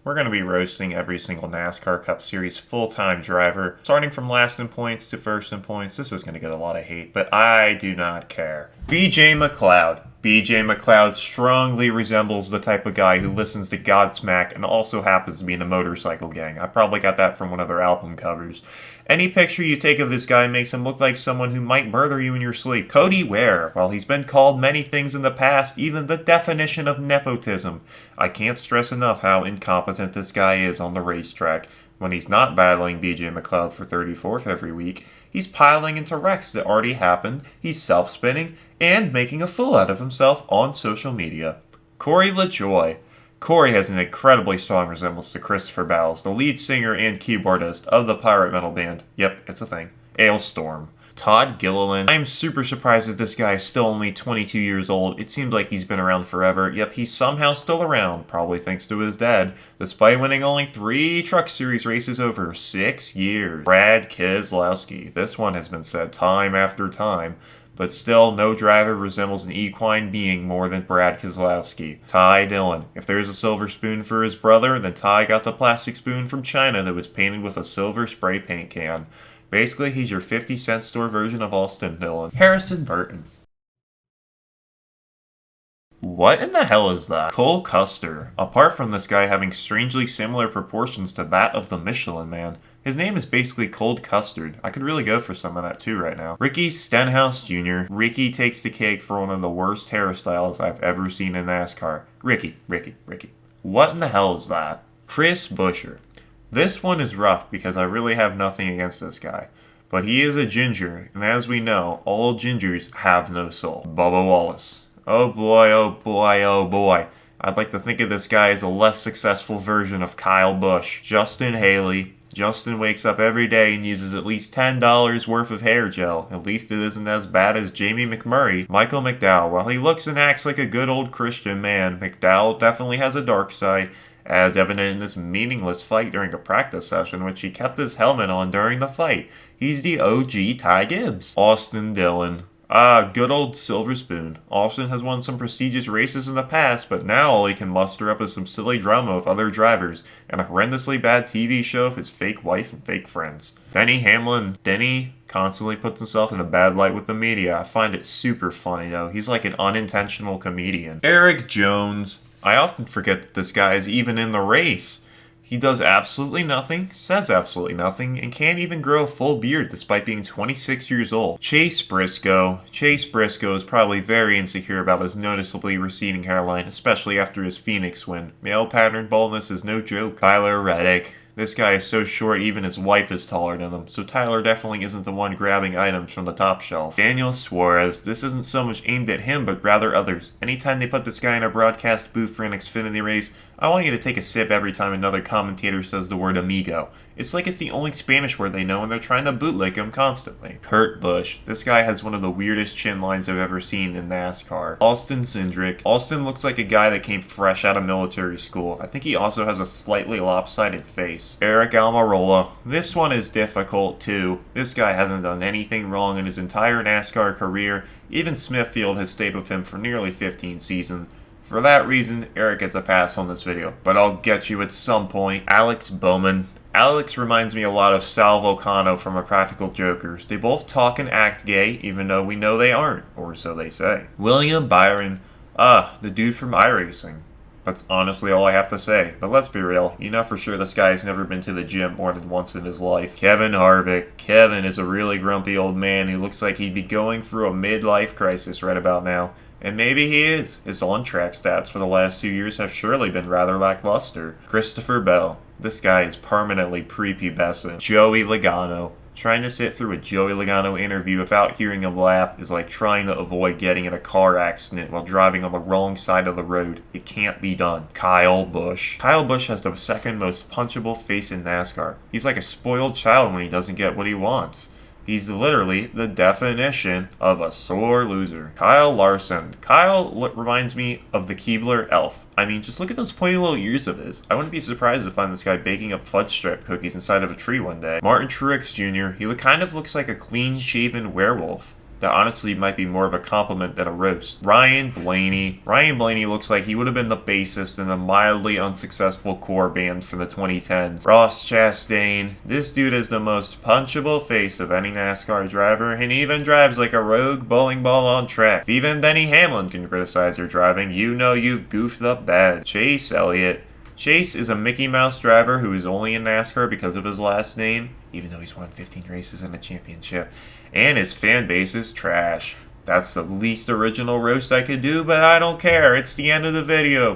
we're going to be roasting every single NASCAR Cup Series full-time driver, starting from last in points to first in points. This is going to get a lot of hate, but I do not care. J Mcleod. J Mcleod strongly resembles the type of guy who listens to Godsmack and also happens to be in a motorcycle gang. I probably got that from one of their album covers. Any picture you take of this guy makes him look like someone who might murder you in your sleep. Cody Ware, while he's been called many things in the past, even the definition of nepotism, I can't stress enough how incompetent this guy is on the racetrack. When he's not battling J Mcleod for 34th every week, he's piling into wrecks that already happened, he's self-spinning, and making a fool out of himself on social media. Corey LaJoie. Corey has an incredibly strong resemblance to Christopher Bowles, the lead singer and keyboardist of the pirate metal band, yep, it's a thing, Ailstorm. Todd Gilliland. I'm super surprised that this guy is still only 22 years old. It seems like he's been around forever, yep, he's somehow still around, probably thanks to his dad, despite winning only 3 Truck Series races over 6 years. Brad Keselowski. This one has been said time after time, but still, no driver resembles an equine being more than Brad Keselowski. Ty Dillon. If there's a silver spoon for his brother, then Ty got the plastic spoon from China that was painted with a silver spray paint can. Basically, he's your 50-cent store version of Austin Dillon. Harrison Burton. What in the hell is that? Cole Custer. Apart from this guy having strangely similar proportions to that of the Michelin Man, his name is basically cold custard. I could really go for some of that too right now. Ricky Stenhouse Jr. Ricky takes the cake for one of the worst hairstyles I've ever seen in NASCAR. Ricky. What in the hell is that? Chris Buescher. This one is rough because I really have nothing against this guy. But he is a ginger, and as we know, all gingers have no soul. Bubba Wallace. Oh boy, oh boy, oh boy. I'd like to think of this guy as a less successful version of Kyle Busch. Justin Haley. Justin wakes up every day and uses at least $10 worth of hair gel. At least it isn't as bad as Jamie McMurray. Michael Mcdowell. While he looks and acts like a good old Christian man, McDowell definitely has a dark side, as evident in this meaningless fight during a practice session, which he kept his helmet on during the fight. He's the OG Ty Gibbs. Austin Dillon. Good old Silver Spoon. Austin has won some prestigious races in the past, but now all he can muster up is some silly drama with other drivers, and a horrendously bad TV show of his fake wife and fake friends. Denny Hamlin. Denny constantly puts himself in a bad light with the media. I find it super funny though. He's like an unintentional comedian. Eric Jones. I often forget that this guy is even in the race. He does absolutely nothing, says absolutely nothing, and can't even grow a full beard despite being 26 years old. Chase Briscoe. Chase Briscoe is probably very insecure about his noticeably receding hairline, especially after his Phoenix win. Male pattern baldness is no joke. Tyler Reddick. This guy is so short even his wife is taller than him, so Tyler definitely isn't the one grabbing items from the top shelf. Daniel Suarez. This isn't so much aimed at him, but rather others. Anytime they put this guy in a broadcast booth for an Xfinity race, I want you to take a sip every time another commentator says the word amigo. It's like it's the only Spanish word they know and they're trying to bootleg him constantly. Kurt Busch. This guy has one of the weirdest chin lines I've ever seen in NASCAR. Austin Cindric. Austin looks like a guy that came fresh out of military school. I think he also has a slightly lopsided face. Eric Almirola. This one is difficult too. This guy hasn't done anything wrong in his entire NASCAR career. Even Smithfield has stayed with him for nearly 15 seasons. For that reason, Eric gets a pass on this video, but I'll get you at some point. Alex Bowman. Alex reminds me a lot of Sal Vulcano from Impractical Jokers. They both talk and act gay, even though we know they aren't, or so they say. William Byron. The dude from iRacing. That's honestly all I have to say, but let's be real, you know for sure this guy's never been to the gym more than once in his life. Kevin Harvick. Kevin is a really grumpy old man who looks like he'd be going through a midlife crisis right about now. And maybe he is. His on-track stats for the last 2 years have surely been rather lackluster. Christopher Bell. This guy is permanently prepubescent. Joey Logano. Trying to sit through a Joey Logano interview without hearing him laugh is like trying to avoid getting in a car accident while driving on the wrong side of the road. It can't be done. Kyle Busch. Kyle Busch has the second most punchable face in NASCAR. He's like a spoiled child when he doesn't get what he wants. He's literally the definition of a sore loser. Kyle Larson. Kyle reminds me of the Keebler elf. I mean, just look at those pointy little ears of his. I wouldn't be surprised to find this guy baking up fudge stripe cookies inside of a tree one day. Martin Truex Jr. He kind of looks like a clean-shaven werewolf. that honestly might be more of a compliment than a roast. Ryan Blaney. Ryan Blaney looks like he would have been the bassist in the mildly unsuccessful core band from the 2010s. Ross Chastain. This dude is the most punchable face of any NASCAR driver, and he even drives like a rogue bowling ball on track. If even Denny Hamlin can criticize your driving, you know you've goofed up bad. Chase Elliott. Chase is a Mickey Mouse driver who is only in NASCAR because of his last name, even though he's won 15 races and a championship. And his fan base is trash. That's the least original roast I could do, but I don't care. It's the end of the video.